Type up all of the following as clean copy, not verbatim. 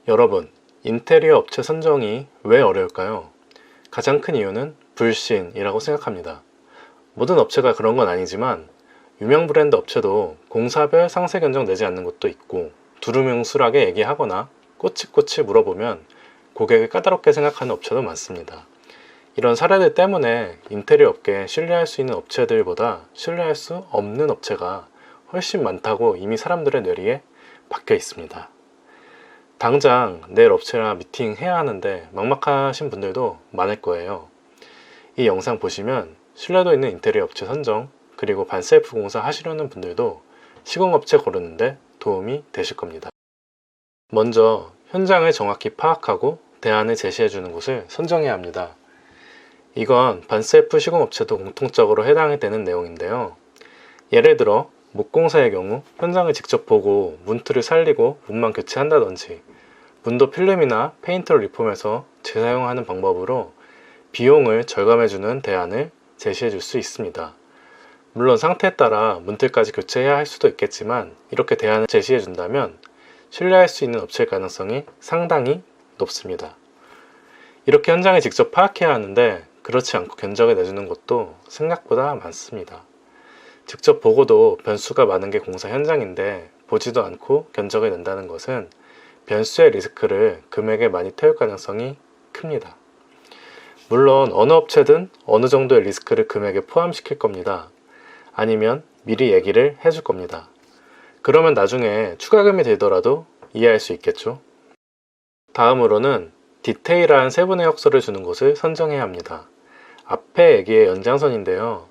여러분, 인테리어 업체 선정이 왜 어려울까요? 가장 큰 이유는 불신이라고 생각합니다. 모든 업체가 그런 건 아니지만 유명 브랜드 업체도 공사별 상세 견적 내지 않는 곳도 있고 두루뭉술하게 얘기하거나 꼬치꼬치 물어보면 고객을 까다롭게 생각하는 업체도 많습니다. 이런 사례들 때문에 인테리어 업계에 신뢰할 수 있는 업체들보다 신뢰할 수 없는 업체가 훨씬 많다고 이미 사람들의 뇌리에 박혀 있습니다. 당장 내일 업체랑 미팅해야 하는데 막막하신 분들도 많을 거예요. 이 영상 보시면 신뢰도 있는 인테리어 업체 선정, 그리고 반셀프 공사 하시려는 분들도 시공업체 고르는데 도움이 되실 겁니다. 먼저 현장을 정확히 파악하고 대안을 제시해주는 곳을 선정해야 합니다. 이건 반셀프 시공업체도 공통적으로 해당이 되는 내용인데요. 예를 들어 목공사의 경우 현장을 직접 보고 문틀을 살리고 문만 교체한다든지 문도 필름이나 페인트를 리폼해서 재사용하는 방법으로 비용을 절감해주는 대안을 제시해 줄 수 있습니다. 물론 상태에 따라 문틀까지 교체해야 할 수도 있겠지만 이렇게 대안을 제시해 준다면 신뢰할 수 있는 업체일 가능성이 상당히 높습니다. 이렇게 현장을 직접 파악해야 하는데 그렇지 않고 견적을 내주는 곳도 생각보다 많습니다. 직접 보고도 변수가 많은 게 공사 현장인데 보지도 않고 견적을 낸다는 것은 변수의 리스크를 금액에 많이 태울 가능성이 큽니다. 물론 어느 업체든 어느 정도의 리스크를 금액에 포함시킬 겁니다. 아니면 미리 얘기를 해줄 겁니다. 그러면 나중에 추가금이 들더라도 이해할 수 있겠죠. 다음으로는 디테일한 세부 내역서를 주는 곳을 선정해야 합니다. 앞의 얘기의 연장선인데요.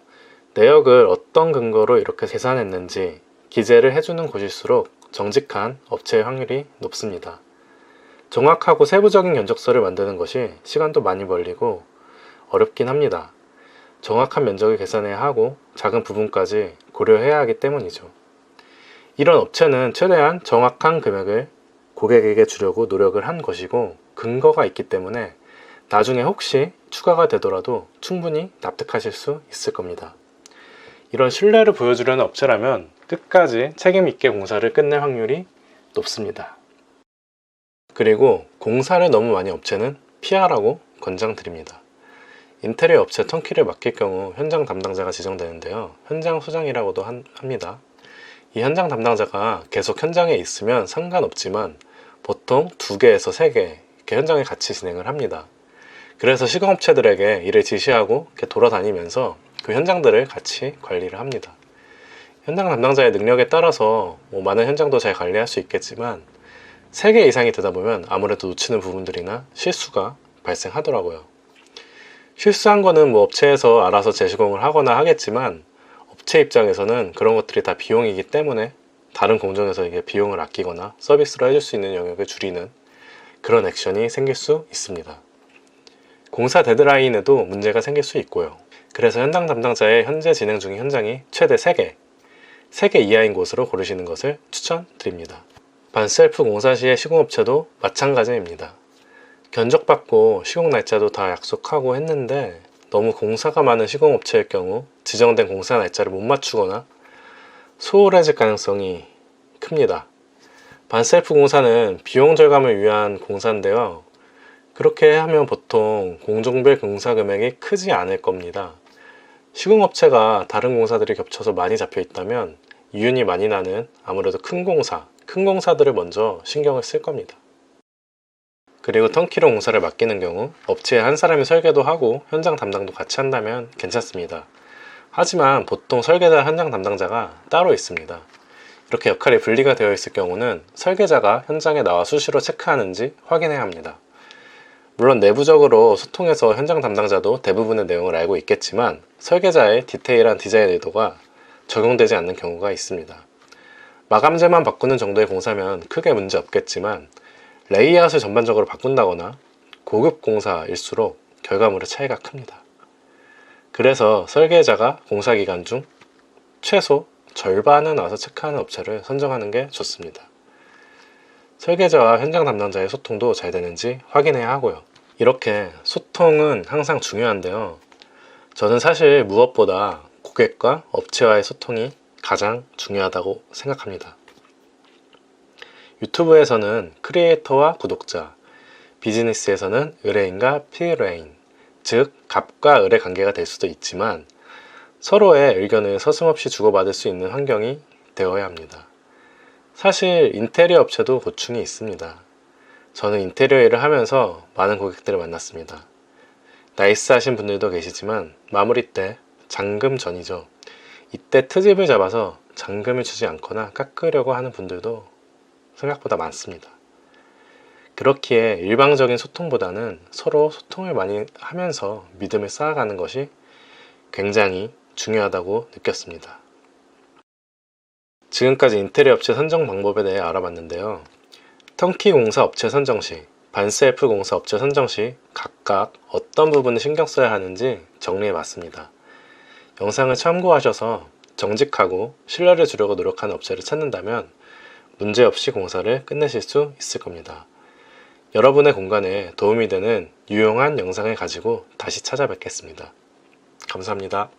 내역을 어떤 근거로 이렇게 계산했는지 기재를 해주는 곳일수록 정직한 업체의 확률이 높습니다. 정확하고 세부적인 견적서를 만드는 것이 시간도 많이 걸리고 어렵긴 합니다. 정확한 면적을 계산해야 하고 작은 부분까지 고려해야 하기 때문이죠. 이런 업체는 최대한 정확한 금액을 고객에게 주려고 노력을 한 것이고 근거가 있기 때문에 나중에 혹시 추가가 되더라도 충분히 납득하실 수 있을 겁니다. 이런 신뢰를 보여주려는 업체라면 끝까지 책임 있게 공사를 끝낼 확률이 높습니다. 그리고 공사를 너무 많이 업체는 피하라고 권장드립니다. 인테리어 업체 턴키를 맡길 경우 현장 담당자가 지정되는데요. 현장 수장이라고도 합니다. 이 현장 담당자가 계속 현장에 있으면 상관없지만 보통 2개에서 3개 이렇게 현장을 같이 진행을 합니다. 그래서 시공업체들에게 일을 지시하고 이렇게 돌아다니면서 그 현장들을 같이 관리를 합니다. 현장 담당자의 능력에 따라서 많은 현장도 잘 관리할 수 있겠지만 3개 이상이 되다 보면 아무래도 놓치는 부분들이나 실수가 발생하더라고요. 실수한 거는 업체에서 알아서 재시공을 하거나 하겠지만 업체 입장에서는 그런 것들이 다 비용이기 때문에 다른 공정에서 이게 비용을 아끼거나 서비스로 해줄 수 있는 영역을 줄이는 그런 액션이 생길 수 있습니다. 공사 데드라인에도 문제가 생길 수 있고요. 그래서 현장 담당자의 현재 진행 중인 현장이 최대 3개 이하인 곳으로 고르시는 것을 추천드립니다. 반셀프 공사 시의 시공업체도 마찬가지입니다. 견적받고 시공 날짜도 다 약속하고 했는데 너무 공사가 많은 시공업체일 경우 지정된 공사 날짜를 못 맞추거나 소홀해질 가능성이 큽니다. 반셀프 공사는 비용 절감을 위한 공사인데요. 그렇게 하면 보통 공종별 공사 금액이 크지 않을 겁니다. 시공업체가 다른 공사들이 겹쳐서 많이 잡혀 있다면 이윤이 많이 나는 아무래도 큰 공사들을 먼저 신경을 쓸 겁니다. 그리고 턴키로 공사를 맡기는 경우 업체에 한 사람이 설계도 하고 현장 담당도 같이 한다면 괜찮습니다. 하지만 보통 설계자 현장 담당자가 따로 있습니다. 이렇게 역할이 분리가 되어 있을 경우는 설계자가 현장에 나와 수시로 체크하는지 확인해야 합니다. 물론 내부적으로 소통해서 현장 담당자도 대부분의 내용을 알고 있겠지만 설계자의 디테일한 디자인 의도가 적용되지 않는 경우가 있습니다. 마감재만 바꾸는 정도의 공사면 크게 문제 없겠지만 레이아웃을 전반적으로 바꾼다거나 고급 공사일수록 결과물의 차이가 큽니다. 그래서 설계자가 공사 기간 중 최소 절반은 와서 체크하는 업체를 선정하는 게 좋습니다. 설계자와 현장 담당자의 소통도 잘 되는지 확인해야 하고요. 이렇게 소통은 항상 중요한데요. 저는 사실 무엇보다 고객과 업체와의 소통이 가장 중요하다고 생각합니다. 유튜브에서는 크리에이터와 구독자, 비즈니스에서는 의뢰인과 필의뢰인, 즉 갑과 을의 관계가 될 수도 있지만 서로의 의견을 서슴없이 주고받을 수 있는 환경이 되어야 합니다. 사실 인테리어 업체도 고충이 있습니다. 저는 인테리어 일을 하면서 많은 고객들을 만났습니다. 나이스하신 분들도 계시지만 마무리 때 잔금 전이죠. 이때 트집을 잡아서 잔금을 주지 않거나 깎으려고 하는 분들도 생각보다 많습니다. 그렇기에 일방적인 소통보다는 서로 소통을 많이 하면서 믿음을 쌓아가는 것이 굉장히 중요하다고 느꼈습니다. 지금까지 인테리어 업체 선정 방법에 대해 알아봤는데요. 턴키 공사 업체 선정 시, 반셀프 공사 업체 선정 시 각각 어떤 부분을 신경 써야 하는지 정리해봤습니다. 영상을 참고하셔서 정직하고 신뢰를 주려고 노력하는 업체를 찾는다면 문제없이 공사를 끝내실 수 있을 겁니다. 여러분의 공간에 도움이 되는 유용한 영상을 가지고 다시 찾아뵙겠습니다. 감사합니다.